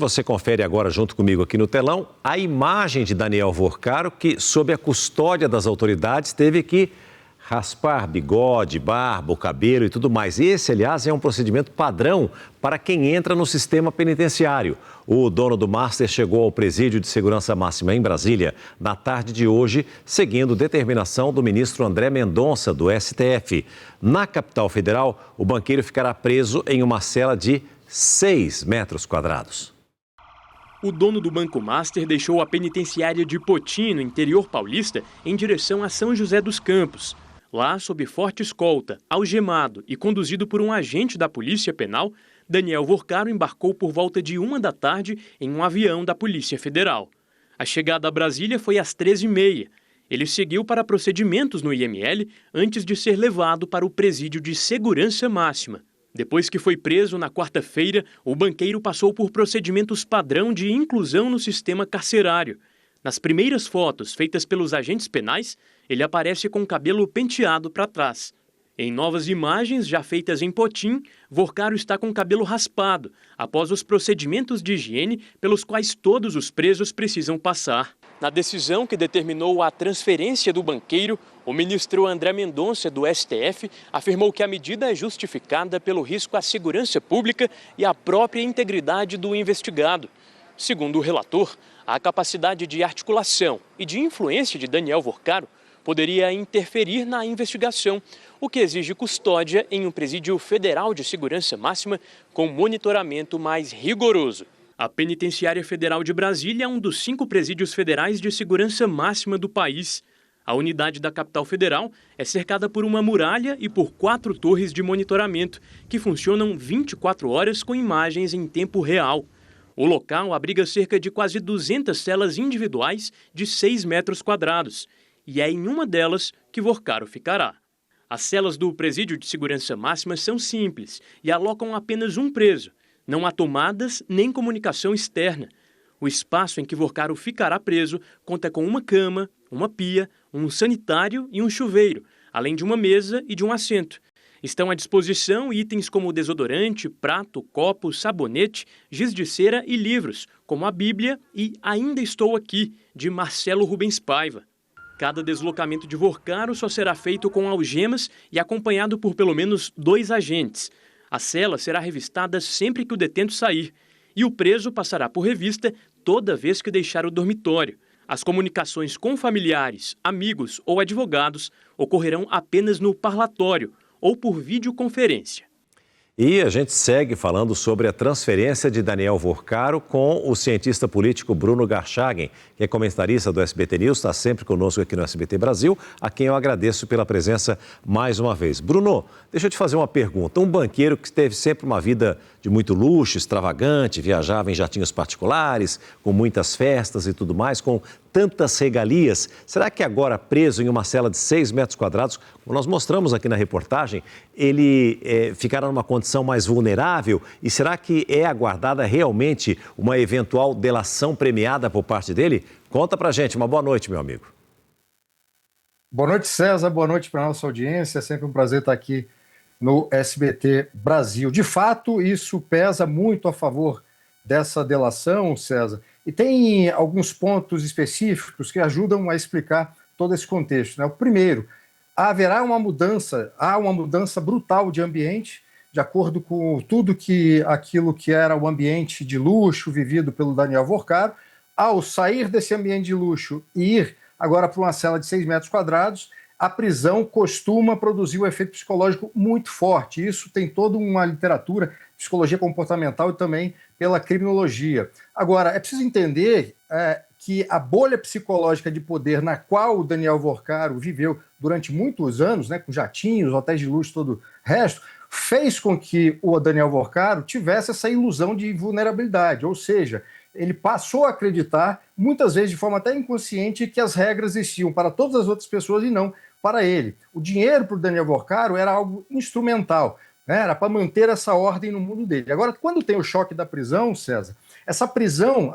Você confere agora junto comigo aqui no telão a imagem de Daniel Vorcaro, que sob a custódia das autoridades teve que raspar bigode, barba, o cabelo e tudo mais. Esse, aliás, é um procedimento padrão para quem entra no sistema penitenciário. O dono do Master chegou ao presídio de segurança máxima em Brasília na tarde de hoje, seguindo determinação do ministro André Mendonça, do STF. Na capital federal, o banqueiro ficará preso em uma cela de 6 metros quadrados. O dono do Banco Master deixou a penitenciária de Poti, no interior paulista, em direção a São José dos Campos. Lá, sob forte escolta, algemado e conduzido por um agente da Polícia Penal, Daniel Vorcaro embarcou por volta de 1 da tarde em um avião da Polícia Federal. A chegada a Brasília foi às 13h30. Ele seguiu para procedimentos no IML antes de ser levado para o presídio de segurança máxima. Depois que foi preso na quarta-feira, o banqueiro passou por procedimentos padrão de inclusão no sistema carcerário. Nas primeiras fotos feitas pelos agentes penais, ele aparece com o cabelo penteado para trás. Em novas imagens, já feitas em Poti, Vorcaro está com o cabelo raspado, após os procedimentos de higiene pelos quais todos os presos precisam passar. Na decisão que determinou a transferência do banqueiro, o ministro André Mendonça, do STF, afirmou que a medida é justificada pelo risco à segurança pública e à própria integridade do investigado. Segundo o relator, a capacidade de articulação e de influência de Daniel Vorcaro poderia interferir na investigação, o que exige custódia em um presídio federal de segurança máxima com monitoramento mais rigoroso. A Penitenciária Federal de Brasília é um dos 5 presídios federais de segurança máxima do país. A unidade da capital federal é cercada por uma muralha e por 4 torres de monitoramento, que funcionam 24 horas com imagens em tempo real. O local abriga cerca de quase 200 celas individuais de 6 metros quadrados, e é em uma delas que Vorcaro ficará. As celas do Presídio de Segurança Máxima são simples e alocam apenas um preso. Não há tomadas nem comunicação externa. O espaço em que Vorcaro ficará preso conta com uma cama, uma pia, um sanitário e um chuveiro, além de uma mesa e de um assento. Estão à disposição itens como desodorante, prato, copo, sabonete, giz de cera e livros, como a Bíblia e Ainda Estou Aqui, de Marcelo Rubens Paiva. Cada deslocamento de Vorcaro só será feito com algemas e acompanhado por pelo menos 2 agentes. A cela será revistada sempre que o detento sair e o preso passará por revista toda vez que deixar o dormitório. As comunicações com familiares, amigos ou advogados ocorrerão apenas no parlatório ou por videoconferência. E a gente segue falando sobre a transferência de Daniel Vorcaro com o cientista político Bruno Garchagen, que é comentarista do SBT News, está sempre conosco aqui no SBT Brasil, a quem eu agradeço pela presença mais uma vez. Bruno, deixa eu te fazer uma pergunta. Um banqueiro que teve sempre uma vida de muito luxo, extravagante, viajava em jatinhos particulares, com muitas festas e tudo mais, com tantas regalias, será que agora preso em uma cela de 6 metros quadrados, como nós mostramos aqui na reportagem, ele ficará numa condição mais vulnerável? E será que é aguardada realmente uma eventual delação premiada por parte dele? Conta pra gente. Uma boa noite, meu amigo. Boa noite, César. Boa noite para a nossa audiência. É sempre um prazer estar aqui no SBT Brasil. De fato, isso pesa muito a favor dessa delação, César. E tem alguns pontos específicos que ajudam a explicar todo esse contexto, né? O primeiro, há uma mudança brutal de ambiente, de acordo com aquilo que era o ambiente de luxo vivido pelo Daniel Vorcaro. Ao sair desse ambiente de luxo e ir agora para uma cela de 6 metros quadrados, a prisão costuma produzir um efeito psicológico muito forte. Isso tem toda uma literatura, psicologia comportamental e também pela criminologia. Agora, é preciso entender que a bolha psicológica de poder na qual o Daniel Vorcaro viveu durante muitos anos, né, com jatinhos, hotéis de luxo e todo o resto, fez com que o Daniel Vorcaro tivesse essa ilusão de vulnerabilidade, ou seja, ele passou a acreditar, muitas vezes de forma até inconsciente, que as regras existiam para todas as outras pessoas e não para ele. O dinheiro para o Daniel Vorcaro era algo instrumental, né? Era para manter essa ordem no mundo dele. Agora, quando tem o choque da prisão, César, essa prisão,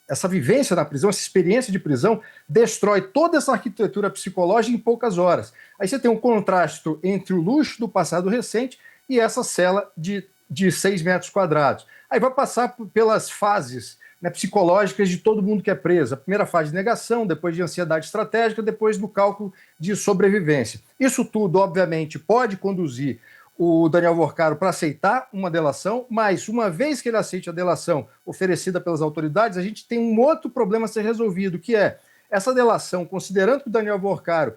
essa vivência na prisão, essa experiência de prisão, destrói toda essa arquitetura psicológica em poucas horas. Aí você tem um contraste entre o luxo do passado recente e essa cela de 6 metros quadrados. Aí vai passar pelas fases, né, psicológicas de todo mundo que é preso. A primeira fase de negação, depois de ansiedade estratégica, depois do cálculo de sobrevivência. Isso tudo, obviamente, pode conduzir o Daniel Worcaro para aceitar uma delação, mas uma vez que ele aceite a delação oferecida pelas autoridades, a gente tem um outro problema a ser resolvido, que é essa delação, considerando que o Daniel Worcaro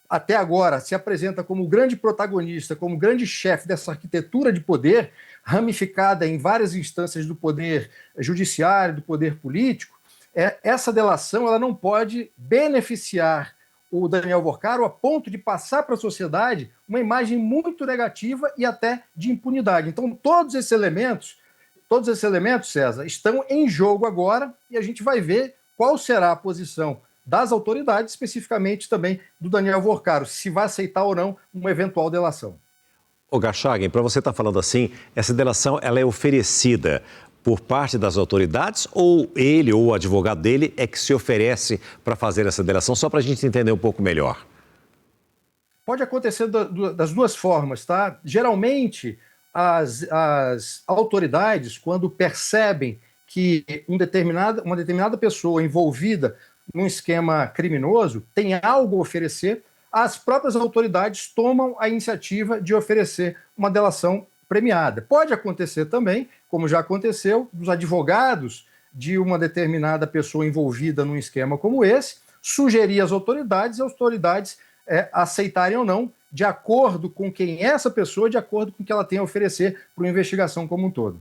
até agora se apresenta como grande protagonista, como grande chefe dessa arquitetura de poder, ramificada em várias instâncias do poder judiciário, do poder político, essa delação ela não pode beneficiar o Daniel Worcaro a ponto de passar para a sociedade uma imagem muito negativa e até de impunidade. Então, todos esses elementos, César, estão em jogo agora e a gente vai ver qual será a posição das autoridades, especificamente também do Daniel Worcaro, se vai aceitar ou não uma eventual delação. Ô Garchagen, para você estar falando assim, essa delação ela é oferecida por parte das autoridades ou ele ou o advogado dele é que se oferece para fazer essa delação, só para a gente entender um pouco melhor? Pode acontecer das duas formas, tá? Geralmente, as autoridades, quando percebem que uma determinada pessoa envolvida num esquema criminoso tem algo a oferecer, as próprias autoridades tomam a iniciativa de oferecer uma delação premiada. Pode acontecer também, como já aconteceu, dos advogados de uma determinada pessoa envolvida num esquema como esse, sugerir às autoridades e as autoridades aceitarem ou não, de acordo com quem é essa pessoa, de acordo com o que ela tem a oferecer para uma investigação como um todo.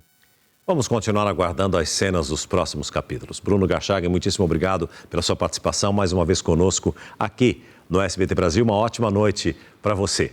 Vamos continuar aguardando as cenas dos próximos capítulos. Bruno Garchagen, muitíssimo obrigado pela sua participação mais uma vez conosco aqui no SBT Brasil. Uma ótima noite para você.